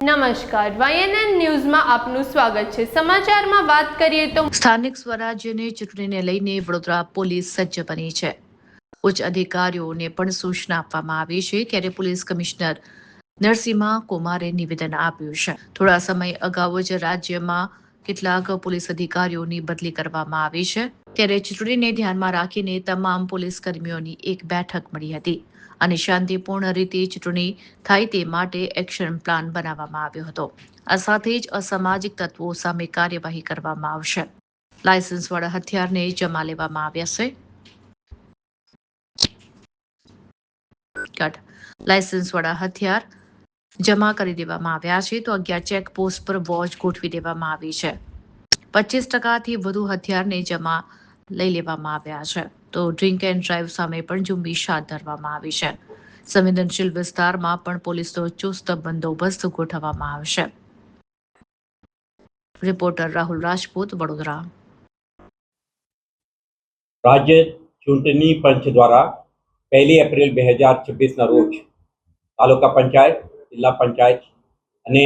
નમસ્કાર, YNN ન્યૂઝમાં આપનું સ્વાગત છે। સમાચારમાં વાત કરીએ તો સ્થાનિક સ્વરાજ્યની ચૂંટણીને લઈને વડોદરા પોલીસ સજ્જ બની છે। ઉચ્ચ અધિકારીઓને પણ સૂચના આપવામાં આવી છે, ત્યારે પોલીસ કમિશનર નરસિંહા કુમારે નિવેદન આપ્યું છે। થોડા સમય અગાઉ જ રાજ્યમાં કેટલાક પોલીસ અધિકારીઓની બદલી કરવામાં આવી છે, ત્યારે ચૂંટણીને ધ્યાનમાં રાખીને તમામ પોલીસ કર્મીઓની એક બેઠક મળી હતી અને શાંતિપૂર્ણ રીતે ચૂંટણી થાય તે માટે એક્શન પ્લાન બનાવવામાં આવ્યો હતો। આ સાથે જ અસામાજિક તત્વો સામે કાર્યવાહી કરવામાં આવશે। લાયસન્સવાળા હથિયારને જમા લેવામાં આવ્યા છે। લાયસન્સવાળા હથિયાર જમા કરી દેવામાં આવ્યા છે, તો 11 ચેકપોસ્ટ પર વોચ ગોઠવી દેવામાં આવી છે। 25%થી વધુ હથિયારને જમા લઈ લેવામાં આવ્યા છે, તો ડ્રિંક એન્ડ ડ્રાઈવ સામે પણ ઝુંબેશ હાથ ધરવામાં આવી છે। સંવેદનશીલ વિસ્તારમાં પણ પોલીસનો ચુસ્ત બંદોબસ્ત ગોઠવવામાં આવશે। રિપોર્ટર રાહુલ રાજપૂત, વડોદરા। राज्य चूंटणी पंच द्वारा 1 एप्रिल 2026 रोज तालुका पंचायत, जिला पंचायत અને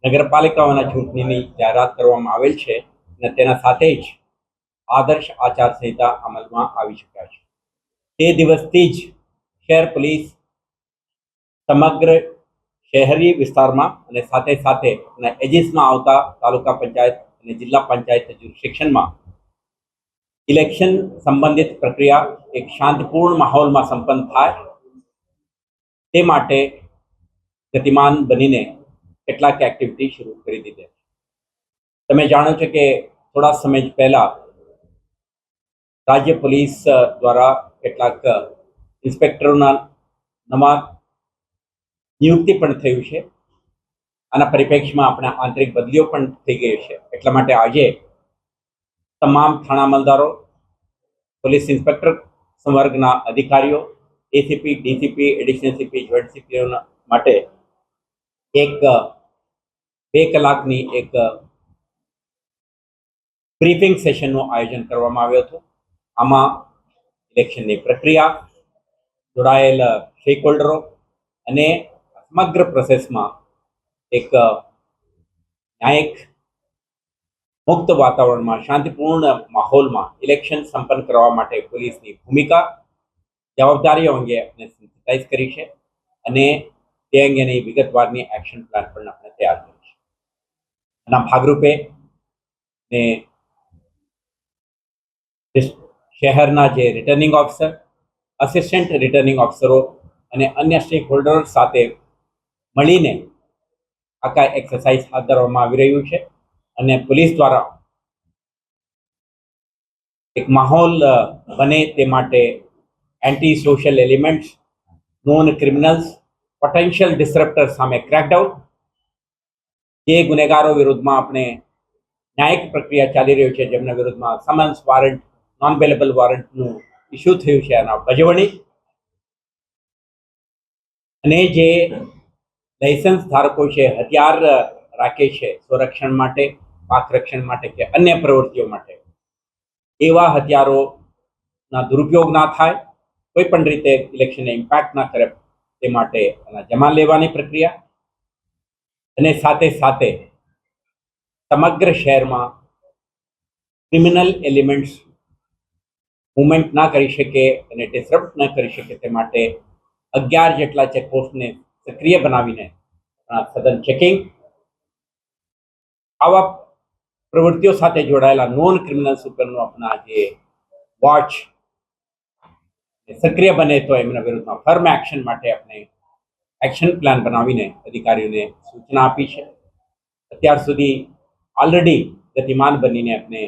નગરપાલિકાઓના ચૂંટણીની જાહેરાત કરવામાં આવેલ છે અને તેના સાથે જ આદર્શ આચારસંહિતા અમલમાં આવી ચૂક્યા છે। તે દિવસથી જ શહેર પોલીસ સમગ્ર શહેરી વિસ્તારમાં અને સાથે સાથે એજીસમાં આવતા તાલુકા પંચાયત અને જિલ્લા પંચાયત જ્યુરિસ્ડિક્શનમાં ઇલેક્શન સંબંધિત પ્રક્રિયા એક શાંતિપૂર્ણ માહોલમાં સંપન્ન થાય તે માટે ગતિમાન બનીને કેટલાક એક્ટિવિટી શરૂ કરી દીધી છે। તમે જાણો છો કે થોડા સમય પહેલા રાજ્ય પોલીસ દ્વારા કેટલાક ઇન્સ્પેક્ટરોના નવા નિયુક્તિ પણ થયું છે। આના પરિપ્રેક્ષમાં આપણા આંતરિક બદલીઓ પણ થઈ ગઈ છે। એટલા માટે આજે તમામ થાણા અમલદારો, પોલીસ ઇન્સ્પેક્ટર સંવર્ગના અધિકારીઓ, ACP, DCP, additional CP, joint CPO માટે એક 2 કલાકની એક બ્રીફિંગ સેશનનું આયોજન કરવામાં આવ્યું હતું। આમાં ઇલેક્શનની પ્રક્રિયા, જોડાયેલ સ્ટેકહોલ્ડરો અને સમગ્ર પ્રોસેસમાં એક ન્યાયિક મુક્ત વાતાવરણમાં શાંતિપૂર્ણ માહોલમાં ઇલેક્શન સંપન્ન કરવા માટે પોલીસની ભૂમિકા, જવાબદારીઓ અંગે આપણે સેન્સિટાઇઝ કરી છે અને તે અંગેની વિગતવારની એક્શન પ્લાન પણ આપણે તૈયાર કર્યો છે। આના ભાગરૂપે ને શહેરના જે રિટર્નિંગ ઓફિસર, અસિસ્ટન્ટ રિટર્નિંગ ઓફિસરો અને અન્ય સ્ટેક હોલ્ડરો સાથે મળીને આખા એક્સરસાઇઝ હાથ ધરવામાં આવી રહ્યું છે અને પોલીસ દ્વારા એક માહોલ બને તે માટે anti social elements, non criminals, potential disruptor સામે ક્રેકડાઉન, જે ગુનેગારો વિરુદ્ધમાં આપણે ન્યાયિક પ્રક્રિયા ચાલી રહ્યું છે, જેમના વિરુદ્ધમાં સમન્સ, વોરંટ, નોન બેલેબલ વોરંટનું ઇસ્યુ થયું છે, આના બજવણી અને જે લાયસન્સ ધારકો છે, હથિયાર રાખે છે સ્વરક્ષણ માટે, પાક રક્ષણ માટે કે અન્ય પ્રવૃત્તિઓ માટે, એવા હથિયારોના દુરુપયોગ ના થાય, કોઈ પણ રીતે ઇલેક્શનને ઇમ્પેક્ટ ના કરે તે માટે એના જમા લેવાની પ્રક્રિયા અને સાથે સાથે સમગ્ર શહેરમાં ક્રિમિનલ એલિમેન્ટ્સ મૂવમેન્ટ ના કરી શકે અને ડિસરપ્ટ ન કરી શકે તે માટે 11 જેટલા ચેકપોસ્ટને સક્રિય બનાવીને સઘન ચેકિંગ, આવા પ્રવૃત્તિઓ સાથે જોડાયેલા નોન ક્રિમિનલ્સ ઉપરનું આપણા જે વોચ સક્રિય બને તો એમના વિરુદ્ધમાં ફર્મ એક્શન માટે આપણે એક્શન પ્લાન બનાવીને અધિકારીઓને સૂચના આપી છે। અત્યાર સુધી ઓલરેડી ગતિમાન બનીને આપણે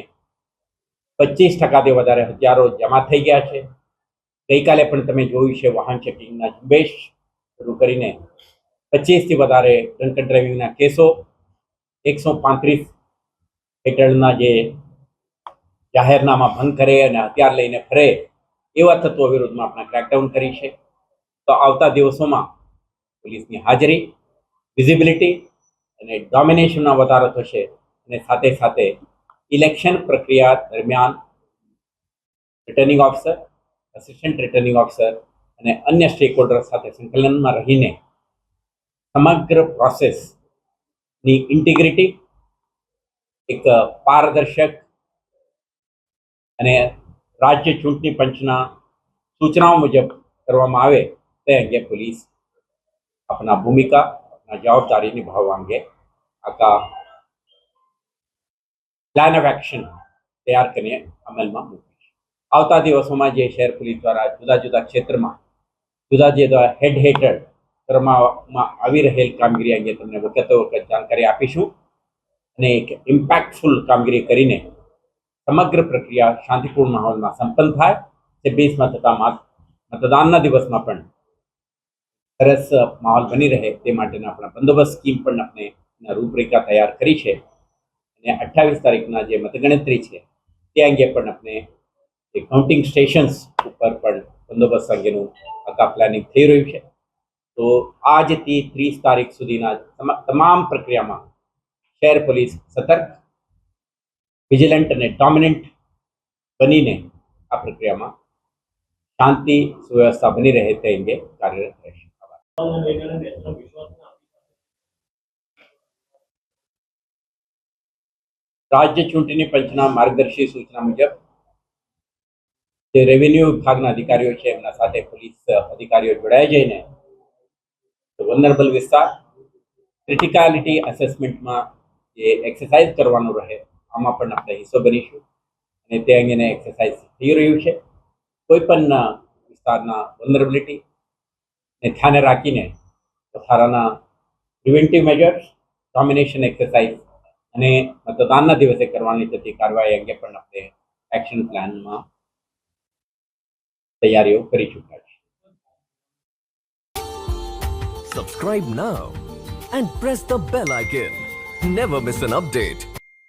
25%થી વધારે હથિયારો જમા થઈ ગયા છે। ગઈકાલે પણ તમે જોયું છે વાહન ચેકિંગના ઝુંબેશ શરૂ કરીને 25થી વધારે ડ્રંક એન્ડ ડ્રાઇવિંગના કેસો, 135 હેઠળના જે જાહેરનામા ભંગ કરે અને હથિયાર લઈને ફરે એવા તત્વો વિરુદ્ધમાં આપણે ક્રેકડાઉન કરી છે। તો આવતા દિવસોમાં પોલીસની હાજરી, વિઝિબિલિટી અને ડોમિનેશનમાં વધારો થશે અને સાથે સાથે ઇલેક્શન પ્રક્રિયા દરમિયાન returning officer, assistant returning officer અને અન્ય સ્ટેક હોલ્ડર સાથે સંકલનમાં રહીને સમગ્ર પ્રોસેસ ની ઇન્ટિગ્રિટી, એક પારદર્શક અને રાજ્ય ચૂંટણી પંચના સૂચનાઓ મુજબ કરવામાં આવે તે અંગે પોલીસ આપણા ભૂમિકા, આપણા જવાબદારી નિભાવવા અંગે આખા પ્લાન ઓફ એક્શન તૈયાર કરીને અમલમાં મૂકી છે. આવતા દિવસોમાં જે શહેર પોલીસ દ્વારા જુદા જુદા ક્ષેત્રમાં જુદા જુદા હેડ હેઠળ કરવામાં આવી રહેલ કામગીરી અંગે તમને વખતો વખત જાણકારી આપીશું અને એક ઇમ્પેક્ટફુલ કામગીરી કરીને સમગ્ર પ્રક્રિયા શાંતિપૂર્ણ માહોલમાં સંપન્ન થાય. 26માં થતા મતદાનના દિવસમાં પણ સરસ માહોલ બની રહે તે માટેના આપણા બંદોબસ્ત સ્કીમ પણ આપણે રૂપરેખા તૈયાર કરી છે અને 28 તારીખના જે મતગણતરી છે તે અંગે પણ આપણે કાઉન્ટિંગ સ્ટેશન્સ ઉપર પણ બંદોબસ્ત અંગેનું આખા પ્લાનિંગ થઈ રહ્યું છે. તો આજથી 30 તારીખ સુધીના તમામ પ્રક્રિયામાં શહેર પોલીસ સતર્ક, વિજિલન્ટ અને ડોમિનન્ટ બનીને આ પ્રક્રિયામાં શાંતિ સુવ્યવસ્થા બની રહે તે અંગે કાર્યરત રહેશે. રાજ્ય ચૂંટણી પંચના માર્ગદર્શી સૂચના મુજબ જે રેવન્યુ વિભાગના અધિકારીઓ છે એમના સાથે પોલીસ અધિકારીઓ જોડાઈ જઈને વલ્નરેબલ વિસ્તાર, ક્રિટિકાલિટી એસેસમેન્ટમાં જે એક્સરસાઇઝ કરવાનું રહે આમાં પણ આપણે હિસ્સો બનીશું અને તે અંગેને એક્સરસાઇઝ થઈ રહ્યું છે. કોઈ પણ વિસ્તારના વલ્નરેબિલિટી ને ધ્યાને રાખીને વધારાના પ્રિવેન્ટિવ મેજર્સ, ડોમિનેશન એક્સરસાઇઝ અને મતદાનના દિવસે કરવાની થતી કાર્યવાહી અંગે પણ આપણે એક્શન પ્લાનમાં તૈયારીઓ કરી ચૂક્યા છે. Subscribe now and press the bell icon. Never miss an update.